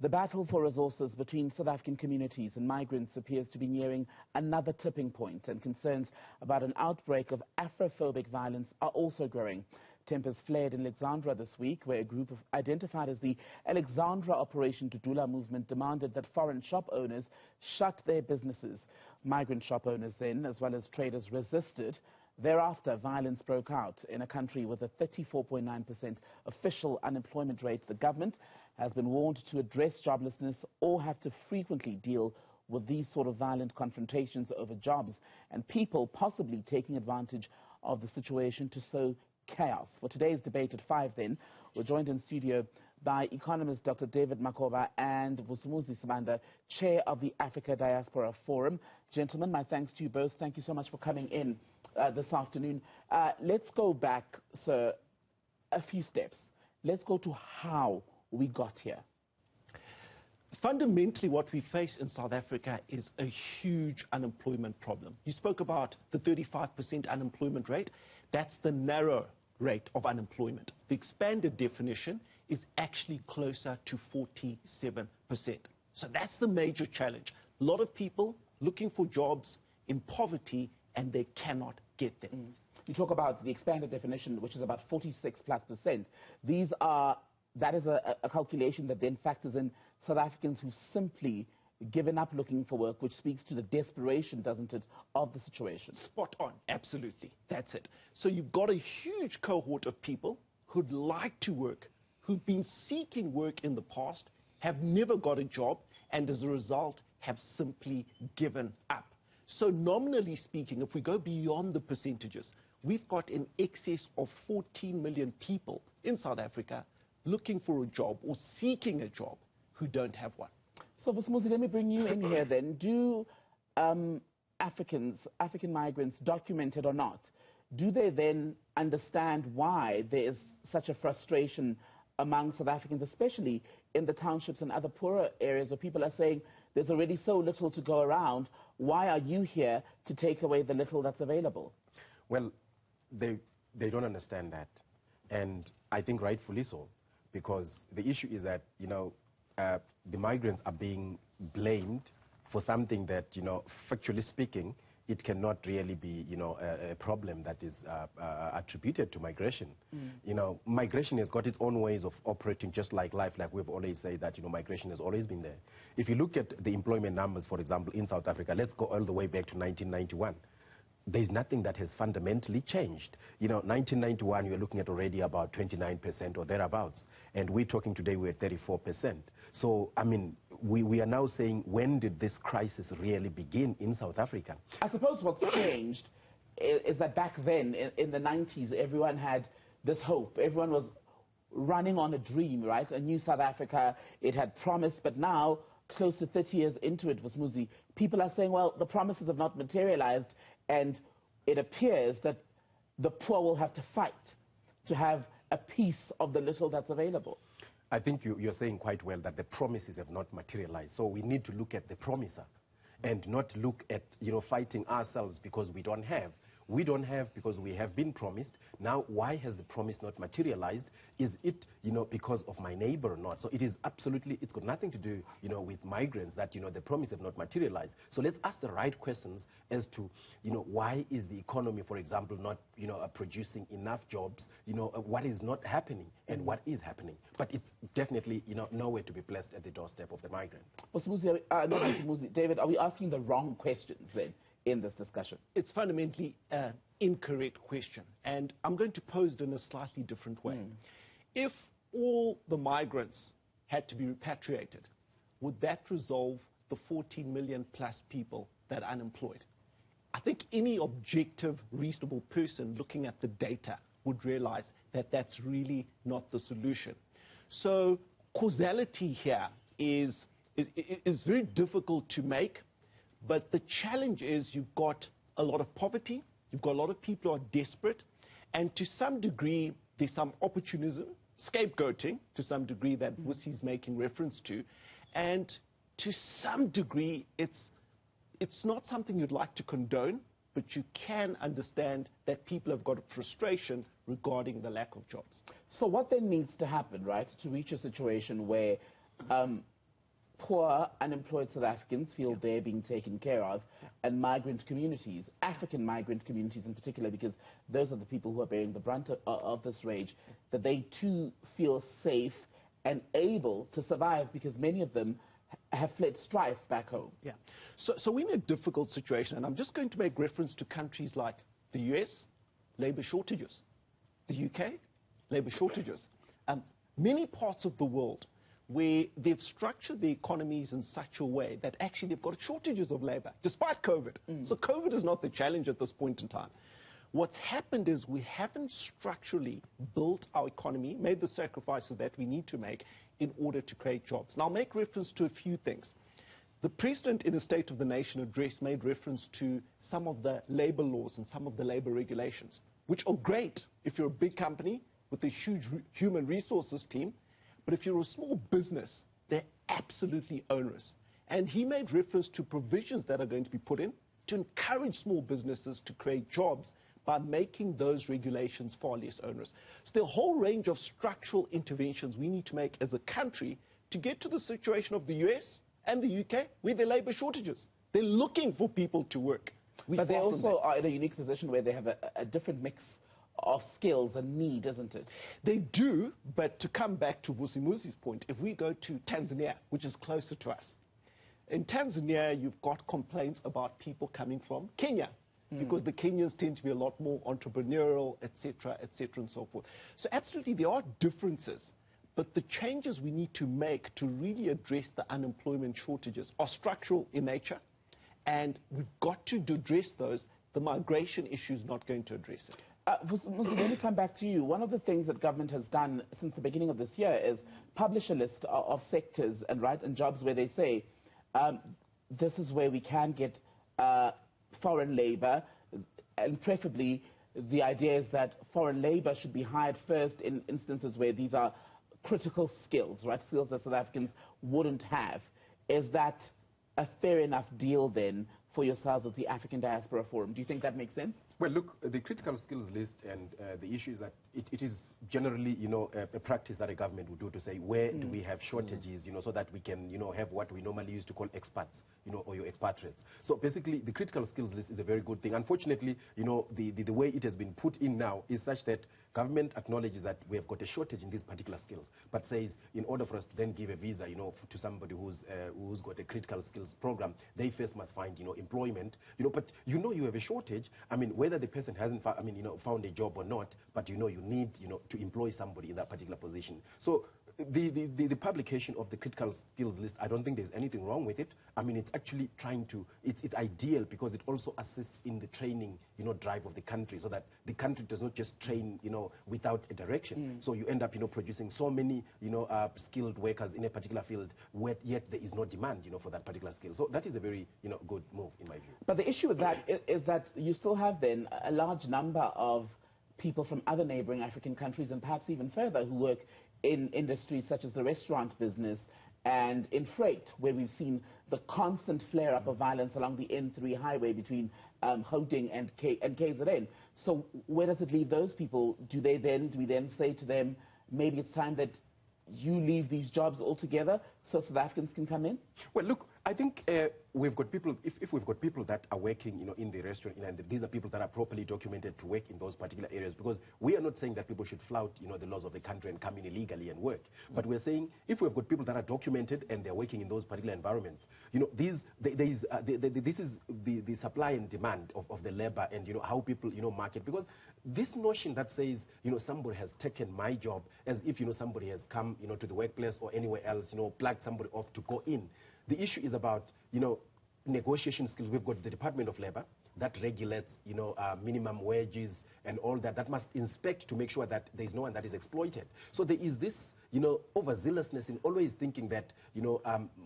The battle for resources between South African communities and migrants appears to be nearing another tipping point, and concerns about an outbreak of Afrophobic violence are also growing. Tempers flared in Alexandra this week, where a group identified as the Alexandra Operation Tudula movement demanded that foreign shop owners shut their businesses. Migrant shop owners then, as well as traders, resisted. Thereafter, violence broke out in a country with a 34.9% official unemployment rate. The government has been warned to address joblessness or have to frequently deal with these sort of violent confrontations over jobs and people possibly taking advantage of the situation to sow chaos. For today's debate at 5 then, we're joined in studio by economist Dr. David Makoba and Vusumuzi Sibanda, chair of the Africa Diaspora Forum. Gentlemen, my thanks to you both. Thank you so much for coming in this afternoon. Let's go back, sir, a few steps. Let's go to how we got here. Fundamentally, what we face in South Africa is a huge unemployment problem. You spoke about the 35% unemployment rate. That's the narrow rate of unemployment. The expanded definition is actually closer to 47%. So that's the major challenge. A lot of people looking for jobs in poverty, and they cannot get them. You talk about the expanded definition, which is about 46+%. That is a calculation that then factors in South Africans who've simply given up looking for work, which speaks to the desperation, doesn't it, of the situation? Spot on, absolutely. That's it. So you've got a huge cohort of people who'd like to work, who've been seeking work in the past, have never got a job, and as a result have simply given up. So nominally speaking, if we go beyond the percentages, we've got in excess of 14 million people in South Africa looking for a job or seeking a job who don't have one. So, Vusumuzi, let me bring you in here then. Do African migrants, documented or not, do they then understand why there is such a frustration among South Africans, especially in the townships and other poorer areas where people are saying there's already so little to go around? Why are you here to take away the little that's available? Well, they don't understand that, and I think rightfully so, because the issue is that, the migrants are being blamed for something that, factually speaking, it cannot really be, a problem that is attributed to migration. Migration has got its own ways of operating, just like life. Like we've always said that, migration has always been there. If you look at the employment numbers, for example, in South Africa, let's go all the way back to 1991. There's nothing that has fundamentally changed. 1991, you're looking at already about 29% or thereabouts. And we're talking today, we're at 34%. So, I mean, we are now saying, when did this crisis really begin in South Africa? I suppose what's changed is that back then, in the 90s, everyone had this hope. Everyone was running on a dream, right? A new South Africa, it had promised, but now, close to 30 years into it, Vusumuzi, people are saying, well, the promises have not materialized, and it appears that the poor will have to fight to have a piece of the little that's available. I think you're saying quite well that the promises have not materialized. So we need to look at the promiser and not look at, fighting ourselves because we don't have. We don't have because we have been promised. Now, why has the promise not materialized? Is it, because of my neighbor or not? So it is absolutely, it's got nothing to do, with migrants that, the promise have not materialized. So let's ask the right questions as to, why is the economy, for example, not, producing enough jobs? What is not happening and what is happening? But it's definitely, nowhere to be placed at the doorstep of the migrant. David, are we asking the wrong questions then in this discussion? It's fundamentally an incorrect question, and I'm going to pose it in a slightly different way. If all the migrants had to be repatriated, would that resolve the 14 million plus people that are unemployed? I think any objective, reasonable person looking at the data would realize that that's really not the solution. So causality here is very difficult to make. But the challenge is you've got a lot of poverty, you've got a lot of people who are desperate, and to some degree there's some opportunism, scapegoating to some degree that Wusi's making reference to, and to some degree it's not something you'd like to condone, but you can understand that people have got a frustration regarding the lack of jobs. So what then needs to happen, right, to reach a situation where poor, unemployed South Africans feel they're being taken care of, and migrant communities, African migrant communities in particular, because those are the people who are bearing the brunt of this rage, that they too feel safe and able to survive because many of them have fled strife back home. Yeah. So we're in a difficult situation, and I'm just going to make reference to countries like the US, labor shortages, the UK, labor shortages, many parts of the world where they've structured the economies in such a way that actually they've got shortages of labor, despite COVID. So COVID is not the challenge at this point in time. What's happened is we haven't structurally built our economy, made the sacrifices that we need to make in order to create jobs. Now, I'll make reference to a few things. The President in the State of the Nation address made reference to some of the labor laws and some of the labor regulations, which are great if you're a big company with a huge human resources team. But if you're a small business, they're absolutely onerous. And he made reference to provisions that are going to be put in to encourage small businesses to create jobs by making those regulations far less onerous. So there are a whole range of structural interventions we need to make as a country to get to the situation of the US and the UK where there are labor shortages. They're looking for people to work. But they also are in a unique position where they have a different mix of skills and need, isn't it? They do, but to come back to Vusimuzi's point, if we go to Tanzania, which is closer to us, in Tanzania you've got complaints about people coming from Kenya, because the Kenyans tend to be a lot more entrepreneurial, etc., and so forth. So absolutely there are differences, but the changes we need to make to really address the unemployment shortages are structural in nature, and we've got to address those. The migration issue is not going to address it. Let me come back to you. One of the things that government has done since the beginning of this year is publish a list of sectors and jobs where they say this is where we can get foreign labor, and preferably the idea is that foreign labor should be hired first in instances where these are critical skills, right? Skills that South Africans wouldn't have. Is that a fair enough deal then for yourselves at the African Diaspora Forum? Do you think that makes sense? Well, look, the critical skills list and the issue is that it is generally, a practice that a government would do to say where do we have shortages, so that we can, have what we normally used to call expats, or your expatriates. So basically, the critical skills list is a very good thing. Unfortunately, the way it has been put in now is such that government acknowledges that we have got a shortage in these particular skills, but says in order for us to then give a visa, to somebody who's got a critical skills program, they first must find, employment, but you have a shortage. I mean, whether the person hasn't found a job or not, but you need to employ somebody in that particular position. So the publication of the critical skills list, I don't think there's anything wrong with it. I mean, it's actually it's ideal because it also assists in the training, drive of the country, so that the country does not just train, without a direction. So you end up, producing so many, skilled workers in a particular field, yet there is no demand, for that particular skill. So that is a very, good move in my view. But the issue with that is that you still have then a large number of people from other neighboring African countries and perhaps even further who work in industries such as the restaurant business and in freight, where we've seen the constant flare-up of violence along the N3 highway between Gauteng and KZN. So where does it leave those people? Do we then say to them, maybe it's time that you leave these jobs altogether so South Africans can come in? Well, look, I think we've got people, if we've got people that are working, in the restaurant, and these are people that are properly documented to work in those particular areas, because we are not saying that people should flout, the laws of the country and come in illegally and work. But we're saying if we've got people that are documented and they're working in those particular environments, this is the supply and demand of the labor and, how people, market. Because this notion that says, somebody has taken my job, as if, somebody has come, to the workplace or anywhere else, plugged somebody off to go in. The issue is about, negotiation skills. We've got the Department of Labor that regulates, minimum wages and all that. That must inspect to make sure that there is no one that is exploited. So there is this, overzealousness in always thinking that,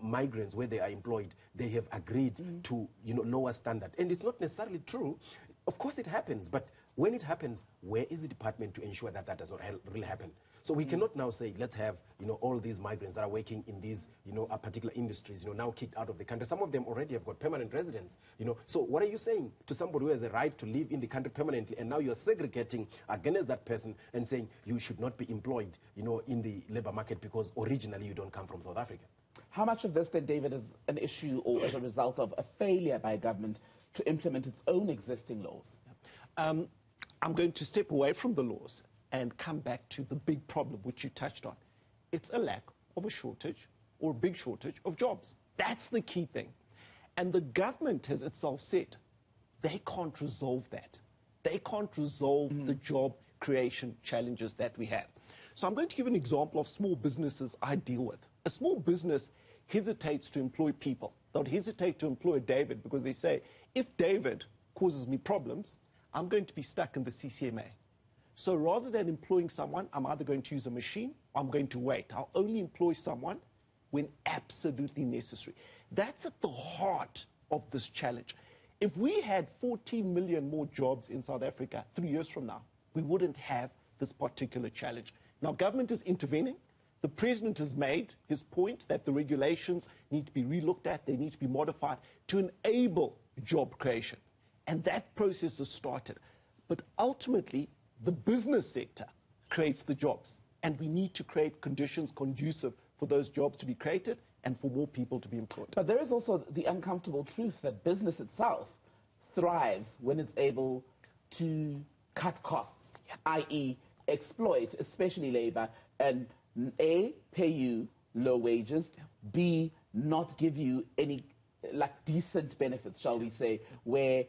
migrants, where they are employed, they have agreed to, lower standard. And it's not necessarily true. Of course it happens, but when it happens, where is the department to ensure that that does not really happen? So we cannot now say, let's have, all these migrants that are working in these, particular industries, now kicked out of the country. Some of them already have got permanent residence, So what are you saying to somebody who has a right to live in the country permanently, and now you're segregating against that person and saying you should not be employed, in the labor market because originally you don't come from South Africa? How much of this then, David, is an issue or as a result of a failure by government to implement its own existing laws? I'm going to step away from the laws and come back to the big problem which you touched on. It's a lack of a shortage or a big shortage of jobs. That's the key thing. And the government has itself said they can't resolve that. They can't resolve the job creation challenges that we have. So I'm going to give an example of small businesses I deal with. A small business hesitates to employ people. They'll hesitate to employ David because they say, if David causes me problems, I'm going to be stuck in the CCMA. So rather than employing someone, I'm either going to use a machine or I'm going to wait. I'll only employ someone when absolutely necessary. That's at the heart of this challenge. If we had 14 million more jobs in South Africa 3 years from now, we wouldn't have this particular challenge. Now, government is intervening. The president has made his point that the regulations need to be relooked at, they need to be modified to enable job creation. And that process has started. But ultimately, the business sector creates the jobs. And we need to create conditions conducive for those jobs to be created and for more people to be employed. But there is also the uncomfortable truth that business itself thrives when it's able to cut costs, i.e. exploit, especially labor, and A, pay you low wages, B, not give you any decent benefits, shall we say, where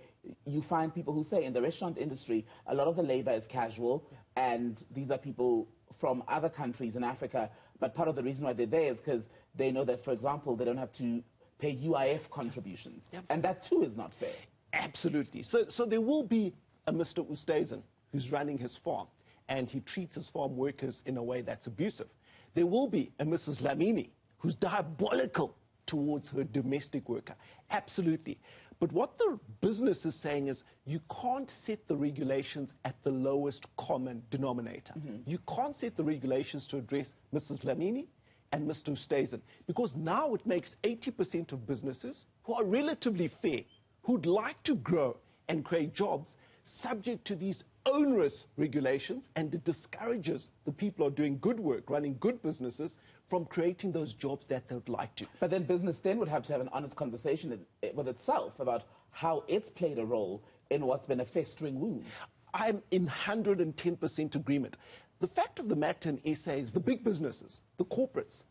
you find people who say in the restaurant industry, a lot of the labor is casual, and these are people from other countries in Africa, but part of the reason why they're there is because they know that, for example, they don't have to pay UIF contributions, and that too is not fair. Absolutely. So there will be a Mr. Oosthuizen who's running his farm, and he treats his farm workers in a way that's abusive. There will be a Mrs. Lamini who's diabolical towards her domestic worker. Absolutely. But what the business is saying is you can't set the regulations at the lowest common denominator. You can't set the regulations to address Mrs. Lamini and Mr. Oosthuizen, because now it makes 80% of businesses who are relatively fair, who'd like to grow and create jobs, subject to these onerous regulations, and it discourages the people who are doing good work, running good businesses, from creating those jobs that they would like to. But then business then would have to have an honest conversation with itself about how it's played a role in what's been a festering wound. I'm in 110% agreement. The fact of the matter in SA is the big businesses, the corporates,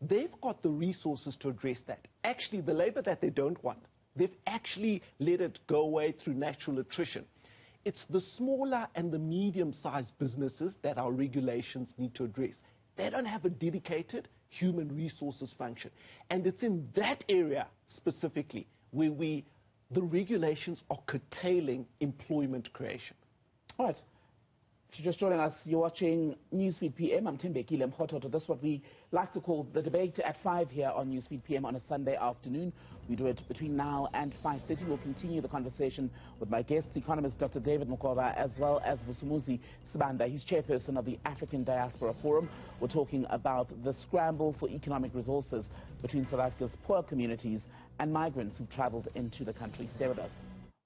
they've got the resources to address that. Actually, the labor that they don't want, they've actually let it go away through natural attrition. It's the smaller and the medium-sized businesses that our regulations need to address. They don't have a dedicated human resources function. And it's in that area specifically where the regulations are curtailing employment creation. All right. If you're just joining us, you're watching Newsfeed PM. I'm Timbekile Mkhototo. This is what we like to call the debate at 5 here on Newsfeed PM on a Sunday afternoon. We do it between now and 5:30. We'll continue the conversation with my guests, economist Dr. David Mokova, as well as Vusumuzi Sibanda. He's chairperson of the African Diaspora Forum. We're talking about the scramble for economic resources between South Africa's poor communities and migrants who've traveled into the country. Stay with us.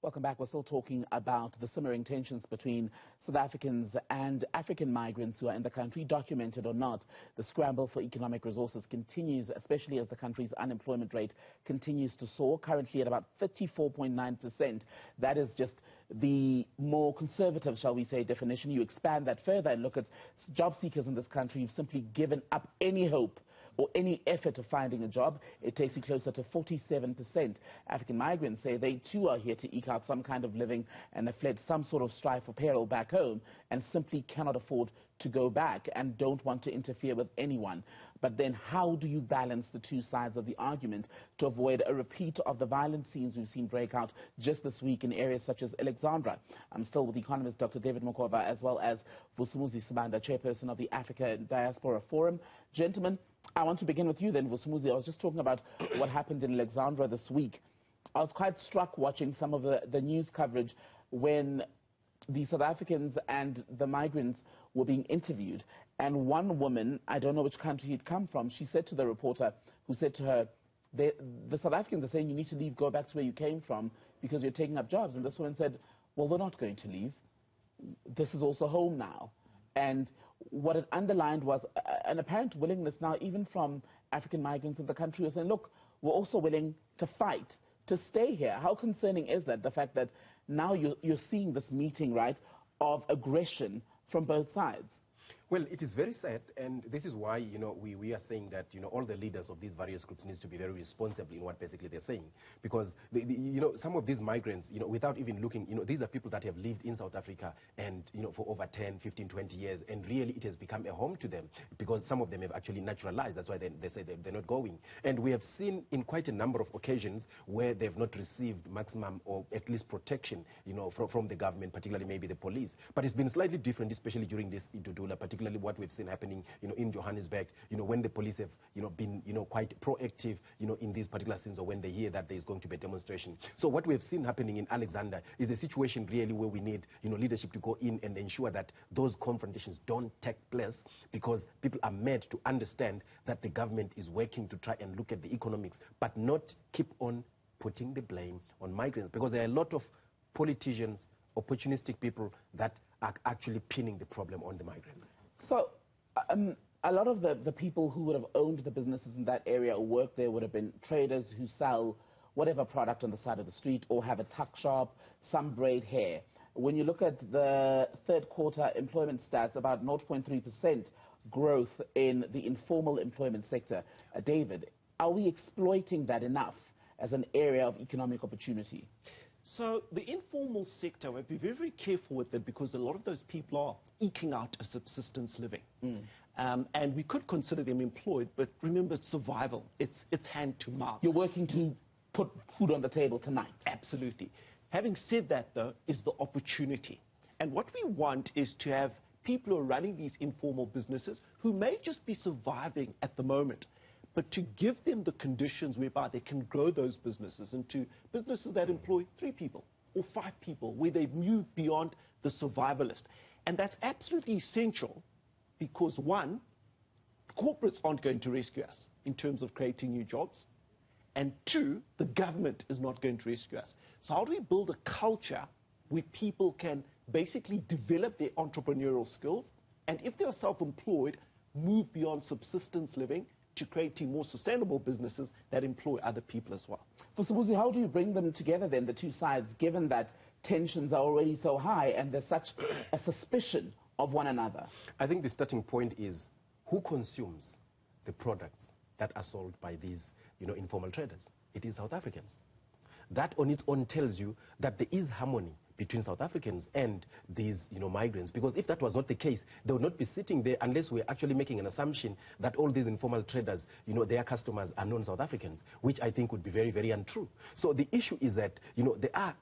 Welcome back. We're still talking about the simmering tensions between South Africans and African migrants who are in the country, documented or not. The scramble for economic resources continues, especially as the country's unemployment rate continues to soar, currently at about 34.9%. That is just the more conservative, shall we say, definition. You expand that further and look at job seekers in this country who've simply given up any hope or any effort of finding a job. It takes you closer to 47%. African migrants say they too are here to eke out some kind of living and have fled some sort of strife or peril back home and simply cannot afford to go back and don't want to interfere with anyone. But then how do you balance the two sides of the argument to avoid a repeat of the violent scenes we've seen break out just this week in areas such as Alexandra? I'm still with economist Dr. David Mokova, as well as Vusumuzi Sibanda, chairperson of the Africa Diaspora Forum. Gentlemen, I want to begin with you then, Vusumuzi. I was just talking about what happened in Alexandra this week. I was quite struck watching some of the news coverage when the South Africans and the migrants were being interviewed. And one woman, I don't know which country he'd come from, she said to the reporter, who said to her, the South Africans are saying you need to leave, go back to where you came from because you're taking up jobs. And this woman said, well, we're not going to leave. This is also home now. And what it underlined was an apparent willingness now, even from African migrants in the country, who are saying, look, we're also willing to fight, to stay here. How concerning is that, the fact that now you're seeing this meeting, right, of aggression from both sides? Well, it is very sad, and this is why, we are saying that, all the leaders of these various groups needs to be very responsible in what basically they're saying. Because, some of these migrants, without even looking, these are people that have lived in South Africa and, for over 10, 15, 20 years, and really it has become a home to them because some of them have actually naturalized. That's why they say they're not going. And we have seen in quite a number of occasions where they've not received maximum or at least protection, from the government, particularly maybe the police. But it's been slightly different, especially during this Idudula, particularly what we've seen happening, in Johannesburg, when the police have, been, quite proactive, in these particular scenes, or when they hear that there is going to be a demonstration. So what we've seen happening in Alexander is a situation really where we need, leadership to go in and ensure that those confrontations don't take place, because people are made to understand that the government is working to try and look at the economics, but not keep on putting the blame on migrants, because there are a lot of politicians, opportunistic people that are actually pinning the problem on the migrants. So, a lot of the people who would have owned the businesses in that area or worked there would have been traders who sell whatever product on the side of the street or have a tuck shop, some braid hair. When you look at the third quarter employment stats, about 0.3% growth in the informal employment sector. David, are we exploiting that enough as an area of economic opportunity? So the informal sector, we have to be very, very careful with it, because a lot of those people are eking out a subsistence living. And we could consider them employed, but remember, it's survival. It's hand to mouth. You're working to put food on the table tonight. Absolutely. Having said that, though, is the opportunity. And what we want is to have people who are running these informal businesses who may just be surviving at the moment, but to give them the conditions whereby they can grow those businesses into businesses that employ 3 people or 5 people, where they move beyond the survivalist. And that's absolutely essential because, one, corporates aren't going to rescue us in terms of creating new jobs, and 2, the government is not going to rescue us. So how do we build a culture where people can basically develop their entrepreneurial skills, and if they are self-employed, move beyond subsistence living to creating more sustainable businesses that employ other people as well? For Sibuzi, how do you bring them together then, the two sides, given that tensions are already so high and there's such a suspicion of one another? I think the starting point is who consumes the products that are sold by these, informal traders. It is South Africans. That on its own tells you that there is harmony between South Africans and these, migrants. Because if that was not the case, they would not be sitting there unless we're actually making an assumption that all these informal traders, their customers are non-South Africans, which I think would be very, very untrue. So the issue is that, there are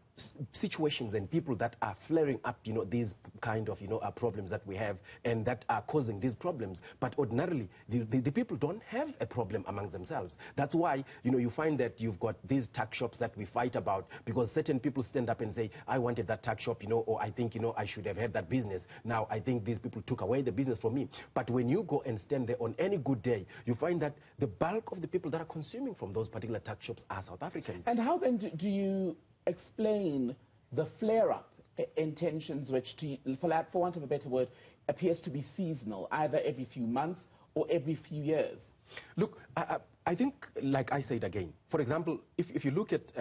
situations and people that are flaring up, these kind of, problems that we have and that are causing these problems. But ordinarily, the people don't have a problem amongst themselves. That's why, you find that you've got these tuck shops that we fight about, because certain people stand up and say, I wanted that tuck shop, or I think, I should have had that business. Now, I think these people took away the business from me. But when you go and stand there on any good day, you find that the bulk of the people that are consuming from those particular tuck shops are South Africans. And how then do you explain the flare-up in tensions, which, for want of a better word, appears to be seasonal, either every few months or every few years? Look, I think, like I said again, for example, if you look at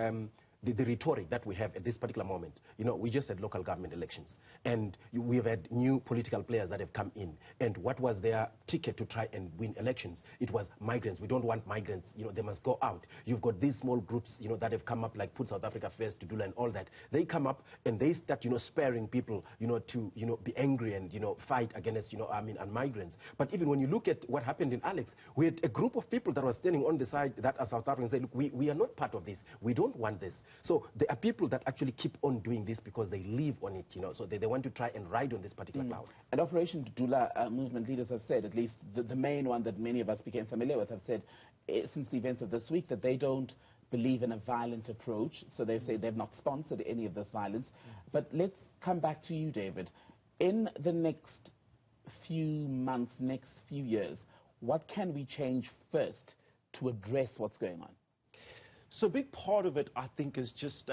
the rhetoric that we have at this particular moment, we just had local government elections, and we have had new political players that have come in, and what was their ticket to try and win elections? It was migrants. We don't want migrants, they must go out. You've got these small groups, that have come up, like Put South Africa First, to do and all that. They come up and they start, sparing people, to, be angry and, fight against, and migrants. But even when you look at what happened in Alex, we had a group of people that were standing on the side that are South Africans, say, look, we are not part of this. We don't want this. So there are people that actually keep on doing this because they live on it, so they want to try and ride on this particular cloud. And Operation Dudula movement leaders have said, at least the main one that many of us became familiar with, have said since the events of this week that they don't believe in a violent approach. So they say they've not sponsored any of this violence. But let's come back to you, David. In the next few months, next few years, what can we change first to address what's going on? So a big part of it, I think, is just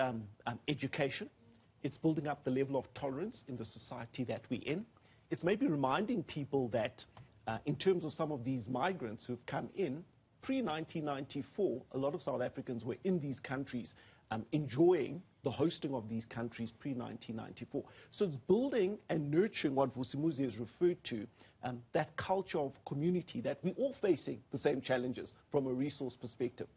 education. It's building up the level of tolerance in the society that we're in. it's maybe reminding people that in terms of some of these migrants who've come in, pre-1994, a lot of South Africans were in these countries enjoying the hosting of these countries pre-1994. So it's building and nurturing what Vusimuzi has referred to, that culture of community, that we're all facing the same challenges from a resource perspective.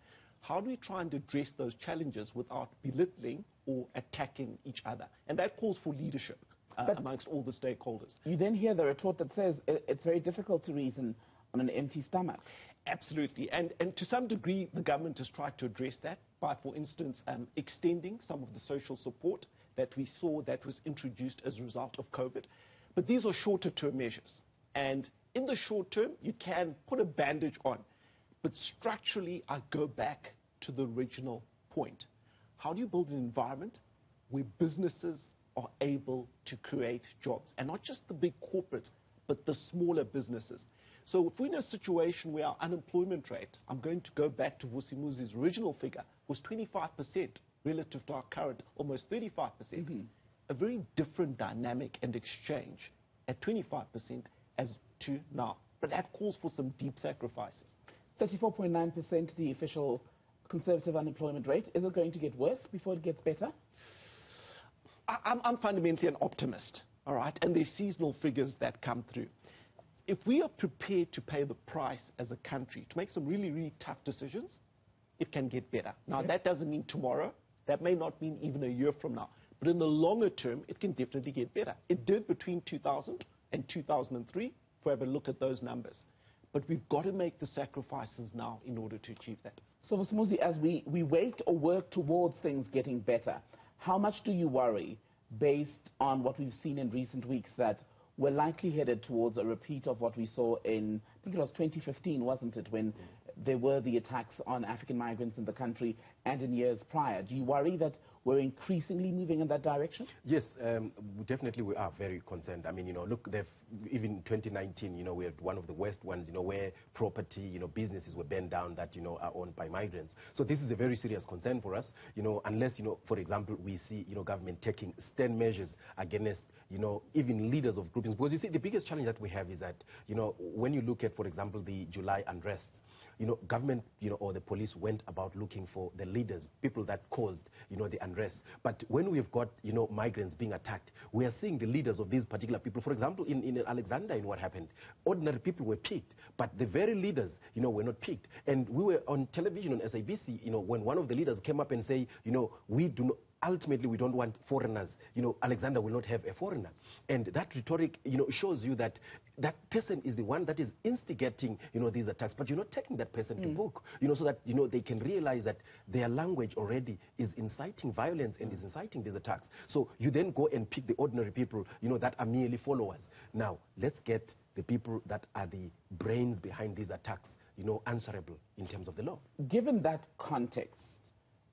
How do we try and address those challenges without belittling or attacking each other? And that calls for leadership amongst all the stakeholders. You then hear the retort that says it's very difficult to reason on an empty stomach. Absolutely. And to some degree, the government has tried to address that by, for instance, extending some of the social support that we saw that was introduced as a result of COVID. But these are shorter-term measures. And in the short term, you can put a bandage on. But structurally, I go back to the original point. How do you build an environment where businesses are able to create jobs? And not just the big corporates, but the smaller businesses. So if we're in a situation where our unemployment rate, I'm going to go back to Vusimuzi's original figure, was 25% relative to our current almost 35%. A very different dynamic and exchange at 25% as to now. But that calls for some deep sacrifices. 34.9%, the official Conservative unemployment rate. Is it going to get worse before it gets better? I'm fundamentally an optimist, all right? And there's seasonal figures that come through. If we are prepared to pay the price as a country to make some really, really tough decisions, it can get better. Now, that doesn't mean tomorrow. That may not mean even a year from now. But in the longer term, it can definitely get better. It did between 2000 and 2003, if we have a look at those numbers. But we've got to make the sacrifices now in order to achieve that. So, Vusimuzi, as we wait or work towards things getting better, how much do you worry, based on what we've seen in recent weeks, that we're likely headed towards a repeat of what we saw in, I think it was 2015, wasn't it, when there were the attacks on African migrants in the country and in years prior? Do you worry that we're increasingly moving in that direction? Yes, definitely we are very concerned. I mean, look, even 2019, we had one of the worst ones, where property, businesses were burned down that, are owned by migrants. So this is a very serious concern for us, unless, for example, we see, government taking stern measures against, even leaders of groupings. Because you see, the biggest challenge that we have is that, when you look at, for example, the July unrest, government, or the police went about looking for the leaders, people that caused, the unrest. But when we've got, migrants being attacked, we are seeing the leaders of these particular people. For example, in Alexander, in what happened, ordinary people were picked, but the very leaders, were not picked. And we were on television on SABC, when one of the leaders came up and say, we do not, ultimately, we don't want foreigners. Alexander will not have a foreigner. And that rhetoric, shows you that that person is the one that is instigating, these attacks. But you're not taking that person to book, so that, they can realize that their language already is inciting violence and is inciting these attacks. So you then go and pick the ordinary people, that are merely followers. Now, let's get the people that are the brains behind these attacks, answerable in terms of the law. Given that context,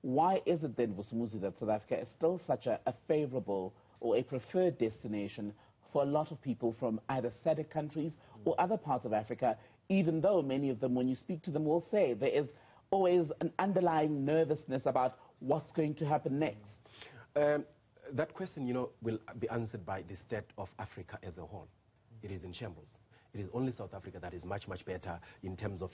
why is it then, Vusimuzi, that South Africa is still such a favorable or a preferred destination for a lot of people from either SADC countries or other parts of Africa, even though many of them, when you speak to them, will say there is always an underlying nervousness about what's going to happen next? That question, will be answered by the state of Africa as a whole. It is in shambles. It is only South Africa that is much, much better in terms of,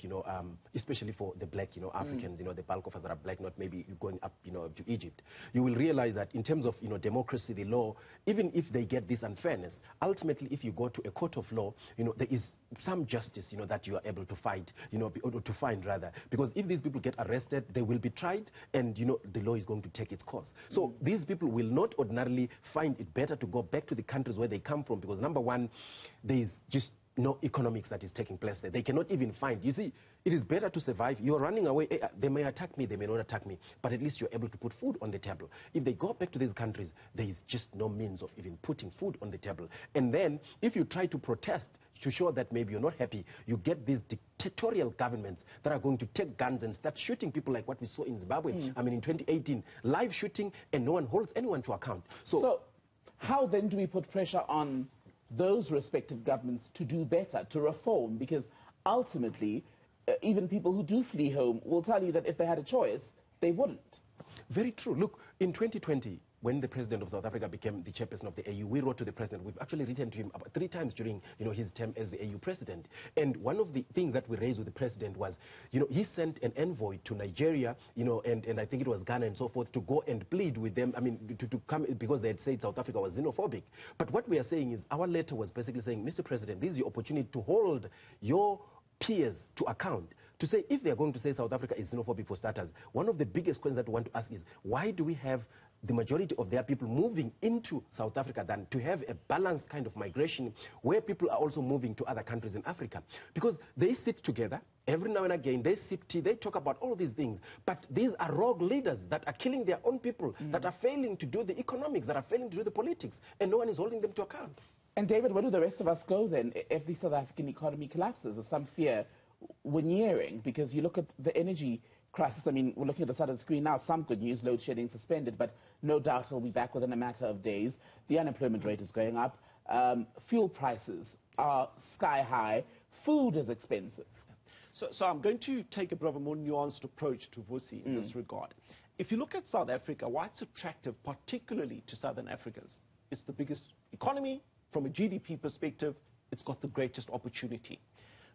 especially for the black, Africans, the bulk of us that are black, not maybe going up, to Egypt. You will realize that in terms of, democracy, the law, even if they get this unfairness, ultimately, if you go to a court of law, there is some justice, that you are able to fight, or to find rather. Because if these people get arrested, they will be tried and, the law is going to take its course. So these people will not ordinarily find it better to go back to the countries where they come from, because number one, there is just no economics that is taking place there. They cannot even find. You see, it is better to survive. You are running away. They may attack me. They may not attack me. But at least you're able to put food on the table. If they go back to these countries, there is just no means of even putting food on the table. And then, if you try to protest to show that maybe you're not happy, you get these dictatorial governments that are going to take guns and start shooting people like what we saw in Zimbabwe. I mean, in 2018, live shooting, and no one holds anyone to account. So how then do we put pressure on those respective governments to do better, to reform? Because ultimately, even people who do flee home will tell you that if they had a choice, they wouldn't. Very true. Look, in 2020, when the president of South Africa became the chairperson of the AU, we wrote to the president. We've actually written to him about 3 times during, his term as the AU president. And one of the things that we raised with the president was, he sent an envoy to Nigeria, and I think it was Ghana and so forth, to go and plead with them, to come, because they had said South Africa was xenophobic. But what we are saying is, our letter was basically saying, Mr. President, this is your opportunity to hold your peers to account, to say if they are going to say South Africa is xenophobic for starters. One of the biggest questions that we want to ask is, why do we have the majority of their people moving into South Africa than to have a balanced kind of migration where people are also moving to other countries in Africa? Because they sit together every now and again, they sip tea, they talk about all these things, but these are rogue leaders that are killing their own people, that are failing to do the economics, that are failing to do the politics, and no one is holding them to account. And David, where do the rest of us go then if the South African economy collapses? There's some fear we're nearing, because you look at the energy crisis. I mean, we're looking at the side of the screen now, some good news, load shedding suspended, but no doubt it'll be back within a matter of days. The unemployment rate is going up. Fuel prices are sky high. Food is expensive. So I'm going to take a bit of a more nuanced approach to Vusi in this regard. If you look at South Africa, why it's attractive, particularly to Southern Africans, it's the biggest economy. From a GDP perspective, it's got the greatest opportunity.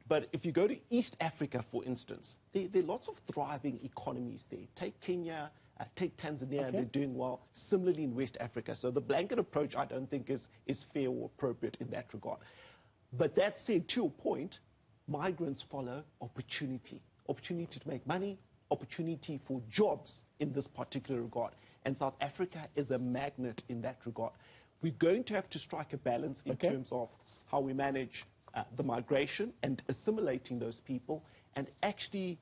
But if you go to East Africa, for instance, there are lots of thriving economies there. Take Kenya, take Tanzania, and they're doing well. Similarly in West Africa. So the blanket approach, I don't think is fair or appropriate in that regard. But that said, to your point, migrants follow opportunity. Opportunity to make money, opportunity for jobs in this particular regard. And South Africa is a magnet in that regard. We're going to have to strike a balance in terms of how we manage the migration and assimilating those people, and actually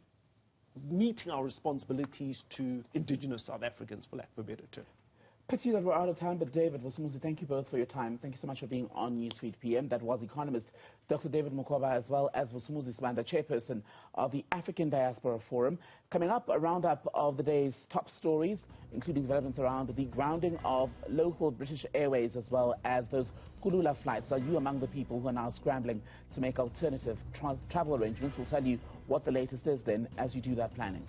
meeting our responsibilities to indigenous South Africans, for lack of a better term. Pity that we're out of time, but David, Vusumuzi, thank you both for your time. Thank you so much for being on Newsweek PM. That was economist Dr. David Mukwaba, as well as Vusumuzi Sibanda, chairperson of the African Diaspora Forum. Coming up, a roundup of the day's top stories, including developments around the grounding of local British Airways, as well as those Kulula flights. Are you among the people who are now scrambling to make alternative travel arrangements? We'll tell you what the latest is then as you do that planning.